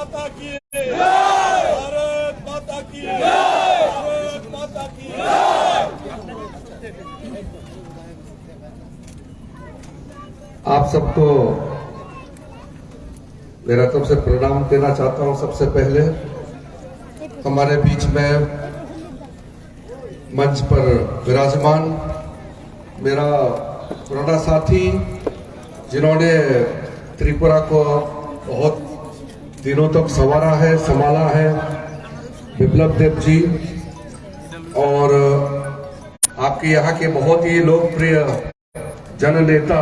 माता की भारत माता की भारत माता की। आप सबको मेरा तरफ से प्रणाम देना चाहता हूं। सबसे पहले हमारे बीच में मंच पर विराजमान मेरा पुराना साथी, जिन्होंने त्रिपुरा को बहुत दिनों तक संभाला है, बिप्लब देव जी, और आपके यहाँ के बहुत ही लोकप्रिय जननेता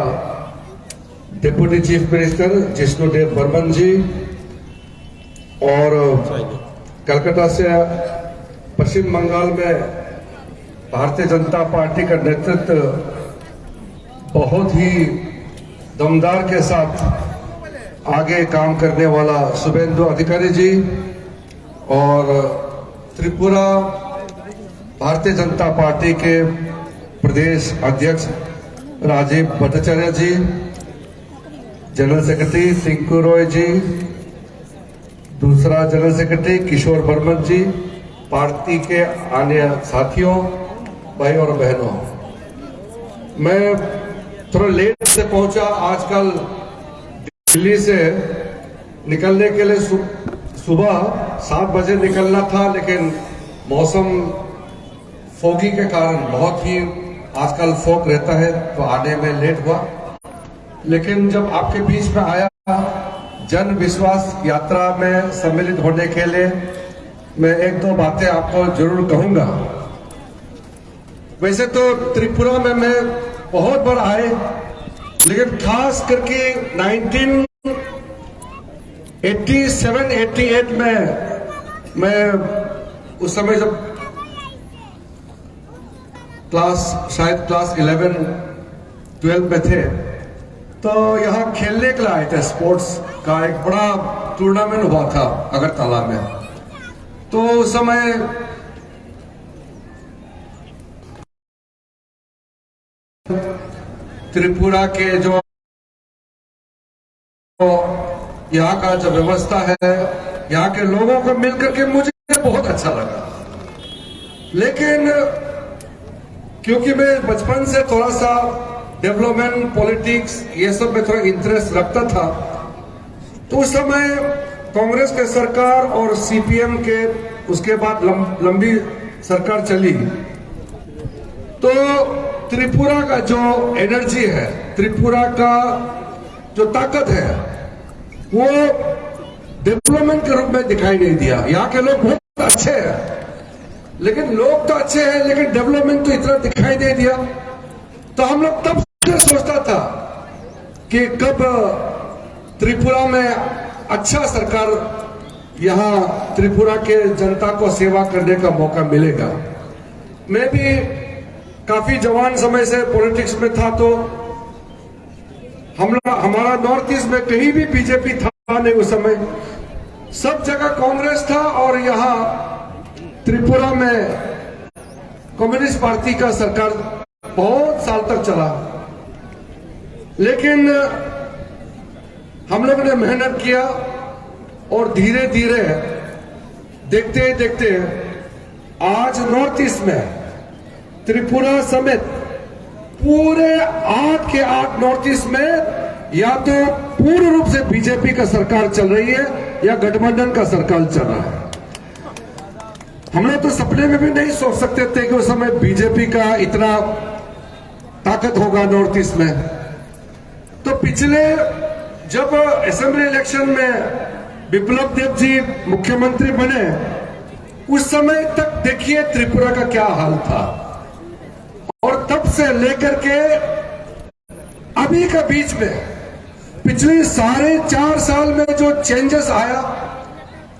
deputy chief minister Jishnu Dev Barman ji, और कलकत्ता से पश्चिम बंगाल में भारतीय जनता पार्टी का नेतृत्व बहुत ही दमदार के साथ आगे काम करने वाला शुभेंदु अधिकारी जी, और त्रिपुरा भारतीय जनता पार्टी के प्रदेश अध्यक्ष राजीव भट्टाचार्य जी, जनरल सेक्रेटरी सिंकू रॉय जी, दूसरा जनरल सेक्रेटरी किशोर बर्मन जी, पार्टी के अन्य साथियों, भाई और बहनों, मैं थोड़ा लेट से पहुंचा। आजकल दिल्ली से निकलने के लिए सुबह 7 बजे निकलना था, लेकिन मौसम फोगी के कारण, बहुत ही आजकल फोग रहता है, तो आने में लेट हुआ। लेकिन जब आपके बीच में आया, जन विश्वास यात्रा में सम्मिलित होने के लिए, मैं 1-2 बातें आपको जरूर कहूंगा। वैसे तो त्रिपुरा में मैं बहुत बार आए, लेकिन खास करके 1987-88 में मैं उस समय जब शायद क्लास 11-12 में थे, तो यहाँ खेलने के लिए आए थे। स्पोर्ट्स का एक बड़ा टूर्नामेंट हुआ था अगरतला में, तो उस समय त्रिपुरा के जो यहाँ का जो व्यवस्था है, यहाँ के लोगों को मिलकर के मुझे बहुत अच्छा लगा। लेकिन क्योंकि मैं बचपन से थोड़ा सा डेवलपमेंट, पॉलिटिक्स, ये सब में थोड़ा इंटरेस्ट रखता था, तो उस समय कांग्रेस के सरकार और सीपीएम के उसके बाद लंबी सरकार चली, तो त्रिपुरा का जो एनर्जी है, त्रिपुरा का जो ताकत है, वो डेवलपमेंट के रूप में दिखाई नहीं दिया। यहाँ के लोग बहुत अच्छे हैं, लेकिन लोग तो अच्छे हैं, लेकिन डेवलपमेंट तो इतना दिखाई नहीं दिया। तो हम लोग तब सोचता था कि कब त्रिपुरा में अच्छा सरकार, यहाँ त्रिपुरा के जनता को सेवा करने का मौका मिलेगा। मैं भी काफी जवान समय से पॉलिटिक्स में था, तो हमारा नॉर्थ ईस्ट में कहीं भी बीजेपी था नहीं उस समय, सब जगह कांग्रेस था, और यहाँ त्रिपुरा में कम्युनिस्ट पार्टी का सरकार बहुत साल तक चला। लेकिन हम लोगों ने मेहनत किया, और धीरे धीरे देखते देखते आज नॉर्थ ईस्ट में त्रिपुरा समेत पूरे 8 के 8 नॉर्थ ईस्ट में या तो पूर्ण रूप से बीजेपी का सरकार चल रही है, या गठबंधन का सरकार चल रहा है। हम लोग तो सपने में भी नहीं सोच सकते थे कि उस समय बीजेपी का इतना ताकत होगा नॉर्थ ईस्ट में। तो पिछले जब असेंबली इलेक्शन में बिप्लब देव जी मुख्यमंत्री बने, उस समय तक देखिए त्रिपुरा का क्या हाल था, और तब से लेकर के अभी का बीच में पिछले 4.5 साल में जो चेंजेस आया,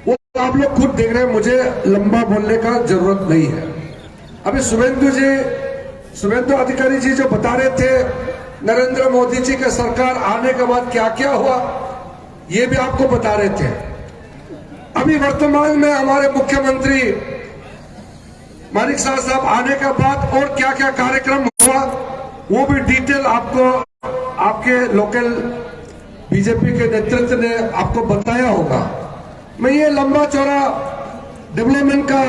वो आप लोग खुद देख रहे हैं, मुझे लंबा बोलने का जरूरत नहीं है। अभी शुभेंदु अधिकारी जी जो बता रहे थे, नरेंद्र मोदी जी के सरकार आने के बाद क्या क्या हुआ, ये भी आपको बता रहे थे। अभी वर्तमान में हमारे मुख्यमंत्री मानिक साहब आने के बाद और क्या क्या कार्यक्रम हुआ, वो भी डिटेल आपको आपके लोकल बीजेपी के नेतृत्व ने आपको बताया होगा। मैं ये लंबा चौड़ा डेवलपमेंट का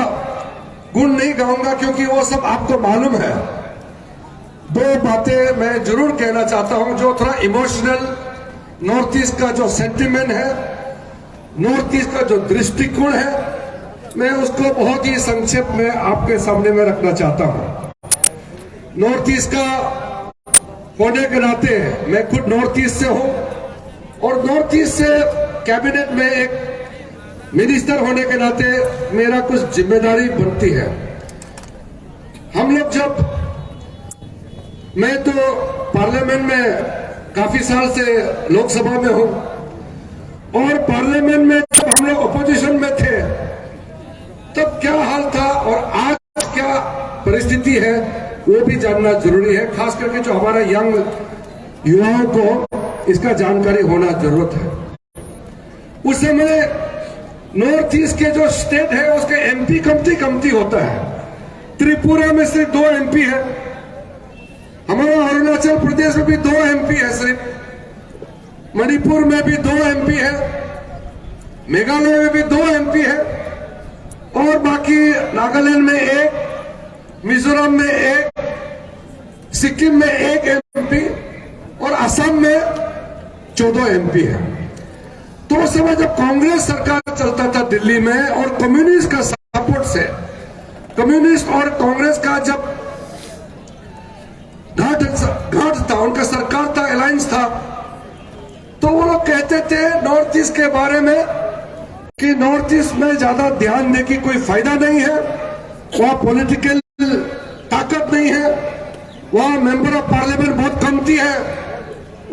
गुण नहीं गाऊंगा क्योंकि वो सब आपको मालूम है। दो बातें मैं जरूर कहना चाहता हूं जो थोड़ा इमोशनल नॉर्थ ईस्ट का जो सेंटिमेंट है, नॉर्थ ईस्ट का जो दृष्टिकोण है, मैं उसको बहुत ही संक्षेप में आपके सामने में रखना चाहता हूं। नॉर्थ ईस्ट का होने के नाते मैं खुद नॉर्थ ईस्ट से हूं और नॉर्थ ईस्ट से कैबिनेट में एक मिनिस्टर होने के नाते मेरा कुछ जिम्मेदारी बनती है। हम लोग जब, मैं तो पार्लियामेंट में काफी साल से लोकसभा में हूं और पार्लियामेंट में जब हम लोग अपोजिशन में थे तब क्या हाल था और आज क्या परिस्थिति है वो भी जानना जरूरी है। खास करके जो हमारा यंग युवाओं को इसका जानकारी होना जरूरत है। उस समय नॉर्थ ईस्ट के जो स्टेट है उसके एमपी कमती होता है। त्रिपुरा में सिर्फ 2 एमपी है, हमारा अरुणाचल प्रदेश में भी 2 एमपी है, सिर्फ मणिपुर में भी 2 एमपी है, मेघालय में भी 2 एमपी है और बाकी नागालैंड में 1, मिजोरम में 1, सिक्किम में 1 एमपी और असम में 14 एमपी है। तो उस समय जब कांग्रेस सरकार चलता था दिल्ली में और कम्युनिस्ट का सपोर्ट से, कम्युनिस्ट और कांग्रेस का जब घाट था, उनका सरकार था, अलायंस था, तो वो लोग कहते थे नॉर्थ ईस्ट के बारे में कि नॉर्थ ईस्ट में ज्यादा ध्यान देने की कोई फायदा नहीं है, वहां पॉलिटिकल ताकत नहीं है, वहां मेंबर ऑफ पार्लियामेंट बहुत कमती है,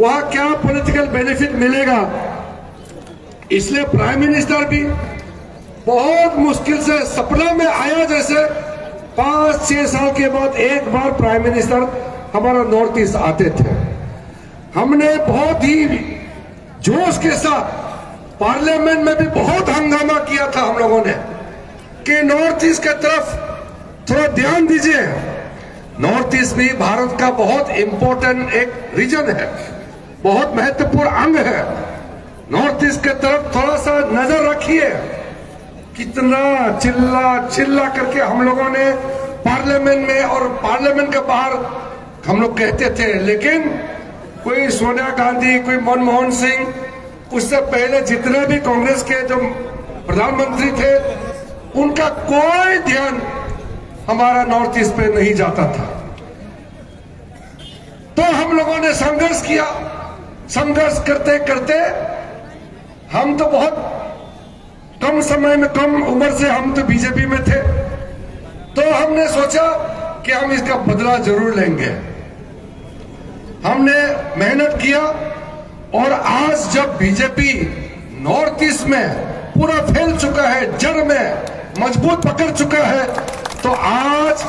वहां क्या पॉलिटिकल बेनिफिट मिलेगा। इसलिए प्राइम मिनिस्टर भी बहुत मुश्किल से सपना में आया, जैसे 5-6 साल के बाद एक बार प्राइम मिनिस्टर हमारा नॉर्थ ईस्ट आते थे। हमने बहुत ही जोश के साथ पार्लियामेंट में भी बहुत हंगामा किया था हम लोगों ने कि नॉर्थ ईस्ट की तरफ थोड़ा ध्यान दीजिए। नॉर्थ ईस्ट भी भारत का बहुत इंपॉर्टेंट एक रीजन है, बहुत महत्वपूर्ण अंग है। नॉर्थ ईस्ट की तरफ थोड़ा सा नजर रखिए। कितना चिल्ला करके हम लोगों ने पार्लियामेंट में और पार्लियामेंट के बाहर हम लोग कहते थे, लेकिन कोई सोनिया गांधी, कोई मनमोहन सिंह, उससे पहले जितने भी कांग्रेस के जो प्रधानमंत्री थे, उनका कोई ध्यान हमारा नॉर्थ ईस्ट पे नहीं जाता था। तो हम लोगों ने संघर्ष किया। संघर्ष करते करते हम तो बहुत कम समय में, कम उम्र से हम तो बीजेपी में थे, तो हमने सोचा कि हम इसका बदला जरूर लेंगे। हमने मेहनत किया और आज जब बीजेपी नॉर्थ ईस्ट में पूरा फैल चुका है, जड़ में मजबूत पकड़ चुका है, तो आज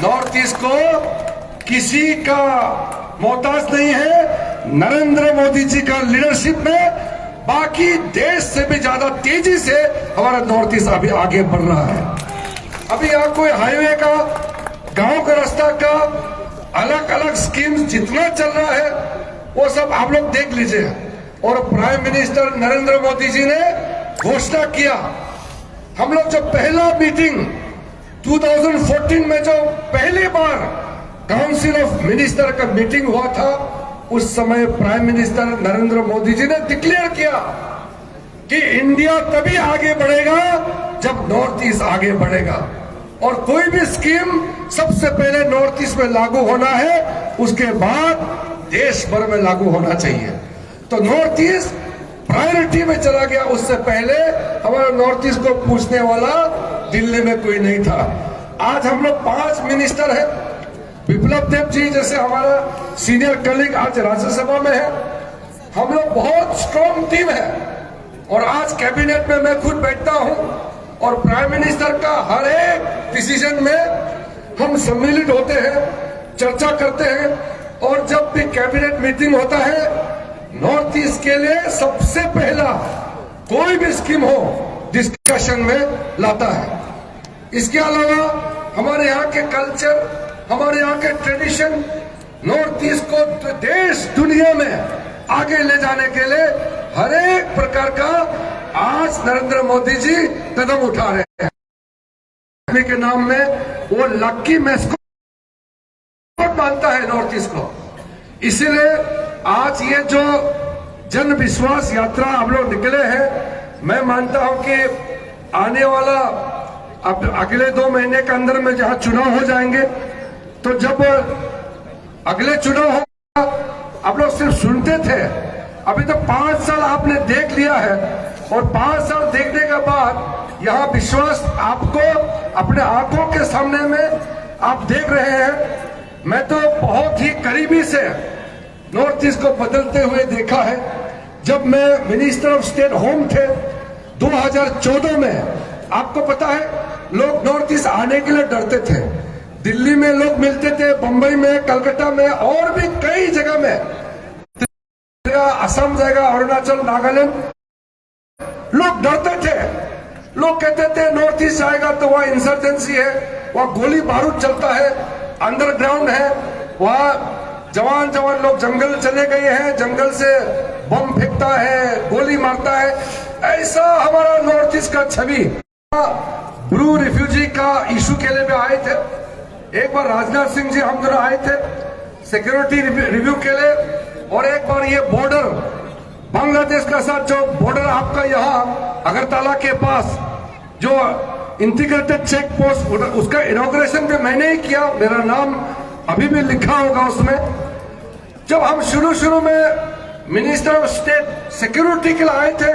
नॉर्थ ईस्ट को किसी का मोहताज नहीं है। नरेंद्र मोदी जी का लीडरशिप में बाकी देश से भी ज्यादा तेजी से हमारा नॉर्थ ईस्ट अभी आगे बढ़ रहा है। अभी यहाँ कोई हाईवे का, गांव का रास्ता का, अलग अलग स्कीम्स जितना चल रहा है वो सब आप लोग देख लीजिए। और प्राइम मिनिस्टर नरेंद्र मोदी जी ने घोषणा किया, हम लोग जब पहला मीटिंग 2014 में जो पहली बार काउंसिल ऑफ मिनिस्टर का मीटिंग हुआ था, उस समय प्राइम मिनिस्टर नरेंद्र मोदी जी ने डिक्लेयर किया कि इंडिया तभी आगे बढ़ेगा जब नॉर्थ ईस्ट आगे बढ़ेगा और कोई भी स्कीम सबसे पहले नॉर्थ ईस्ट में लागू होना है, उसके बाद देश भर में लागू होना चाहिए। तो नॉर्थ ईस्ट प्रायोरिटी में चला गया। उससे पहले हमारा नॉर्थ ईस्ट को पूछने वाला दिल्ली में कोई नहीं था। आज हम लोग 5 मिनिस्टर हैं। विप्लव देव जी जैसे हमारा सीनियर कलीग आज राज्यसभा में है। हम लोग बहुत स्ट्रॉन्ग टीम है और आज कैबिनेट में मैं खुद बैठता हूं और प्राइम मिनिस्टर का हर एक डिसीजन में हम सम्मिलित होते हैं, चर्चा करते हैं और जब भी कैबिनेट मीटिंग होता है, नॉर्थ ईस्ट के लिए सबसे पहला कोई भी स्कीम हो डिस्कशन में लाता है। इसके अलावा हमारे यहाँ के कल्चर, हमारे यहाँ के ट्रेडिशन नॉर्थ ईस्ट को देश दुनिया में आगे ले जाने के लिए हर एक प्रकार का आज आज नरेंद्र मोदी जी कदम उठा रहे हैं के नाम में। वो लक्की मैस्कॉट मानता है नॉर्थ ईस्ट को। इसीलिए आज ये जो जन विश्वास यात्रा हम लोग निकले हैं, मैं मानता हूं कि आने वाला अब अगले 2 महीने के अंदर में जहां चुनाव हो जाएंगे, तो जब अगले चुनाव होगा, आप लोग सिर्फ सुनते थे, अभी तो 5 साल आपने देख लिया है, और 5 साल देखने के बाद यहाँ विश्वास आपको अपने आंखों के सामने में आप देख रहे हैं। मैं तो बहुत ही करीबी से नॉर्थ ईस्ट को बदलते हुए देखा है। जब मैं मिनिस्टर ऑफ स्टेट होम थे 2014 में, आपको पता है लोग नॉर्थ ईस्ट आने के लिए डरते थे। दिल्ली में लोग मिलते थे, बंबई में, कलकत्ता में और भी कई जगह में, असम जाएगा, अरुणाचल, नागालैंड, लोग डरते थे। लोग कहते थे नॉर्थ ईस्ट आएगा तो वहां इंसर्जेंसी है, वहां गोली बारूद चलता है, अंडरग्राउंड है, वहां जवान लोग जंगल चले गए हैं, जंगल से बम फेंकता है, गोली मारता है। ऐसा हमारा नॉर्थ ईस्ट का छवि। ब्रू रिफ्यूजी का इशू के लिए भी आए थे। एक बार राजनाथ सिंह जी हम दोनों आए थे सिक्योरिटी रिव्यू के लिए, और एक बार ये बॉर्डर बांग्लादेश का साथ जो बॉर्डर आपका यहाँ अगरतला के पास जो इंटीग्रेटेड चेक पोस्ट, उसका इनॉग्रेशन भी मैंने ही किया, मेरा नाम अभी भी लिखा होगा उसमें। जब हम शुरू में मिनिस्टर ऑफ स्टेट सिक्योरिटी के लिए आए थे,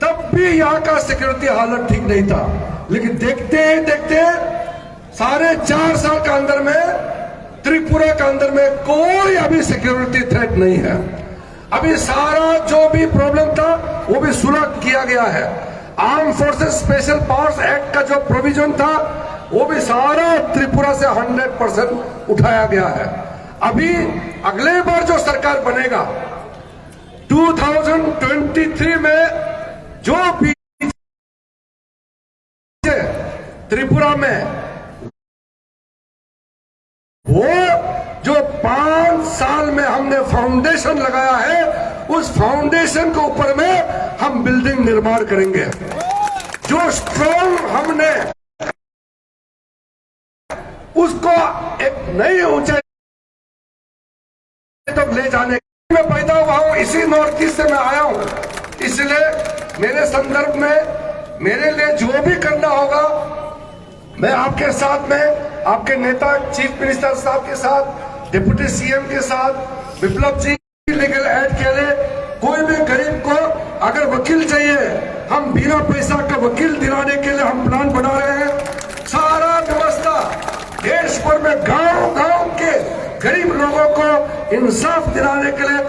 तब भी यहाँ का सिक्योरिटी हालत ठीक नहीं था। लेकिन देखते साढ़े 4 साल के अंदर में त्रिपुरा के अंदर में कोई अभी सिक्योरिटी थ्रेट नहीं है। अभी सारा जो भी प्रॉब्लम था वो भी सुलझ किया गया है। Arm forces special powers act का जो प्रोविजन था वो भी सारा त्रिपुरा से 100% उठाया गया है। अभी अगले बार जो सरकार बनेगा 2023 में, जो भी त्रिपुरा में वो जो 5 साल में हमने फाउंडेशन लगाया है, उस फाउंडेशन के ऊपर में हम बिल्डिंग निर्माण करेंगे। जो स्ट्रॉन्ग हमने उसको एक नई ऊंचाई तक ले जाने में पैदा हुआ हूं, इसी नॉर्थ ईस्ट से मैं आया हूं। इसलिए मेरे संदर्भ में मेरे लिए जो भी करना होगा, मैं आपके साथ में, आपके नेता चीफ मिनिस्टर साहब के साथ, डिप्टी सीएम के साथ, विप्लव जी लीगल एड के लिए कोई भी गरीब को अगर वकील चाहिए, हम बिना पैसा का वकील दिलाने के लिए हम प्लान बना रहे हैं। सारा व्यवस्था देश भर में गांव के गरीब लोगों को इंसाफ दिलाने के लिए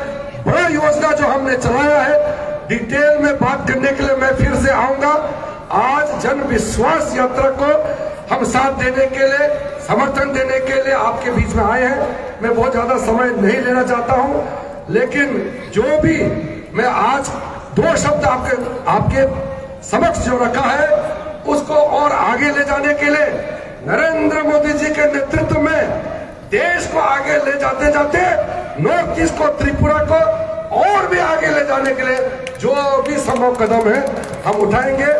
बड़ा योजना जो हमने चलाया है। डिटेल में बात करने के लिए मैं फिर से आऊंगा। आज जन विश्वास यात्रा को हम साथ देने के लिए, समर्थन देने के लिए आपके बीच में आए हैं। मैं बहुत ज्यादा समय नहीं लेना चाहता हूं, लेकिन जो भी मैं आज 2 शब्द आपके समक्ष जो रखा है, उसको और आगे ले जाने के लिए नरेंद्र मोदी जी के नेतृत्व में देश को आगे ले जाते जाते नॉर्थ ईस्ट को, त्रिपुरा को और भी आगे ले जाने के लिए जो भी संभव कदम है हम उठाएंगे।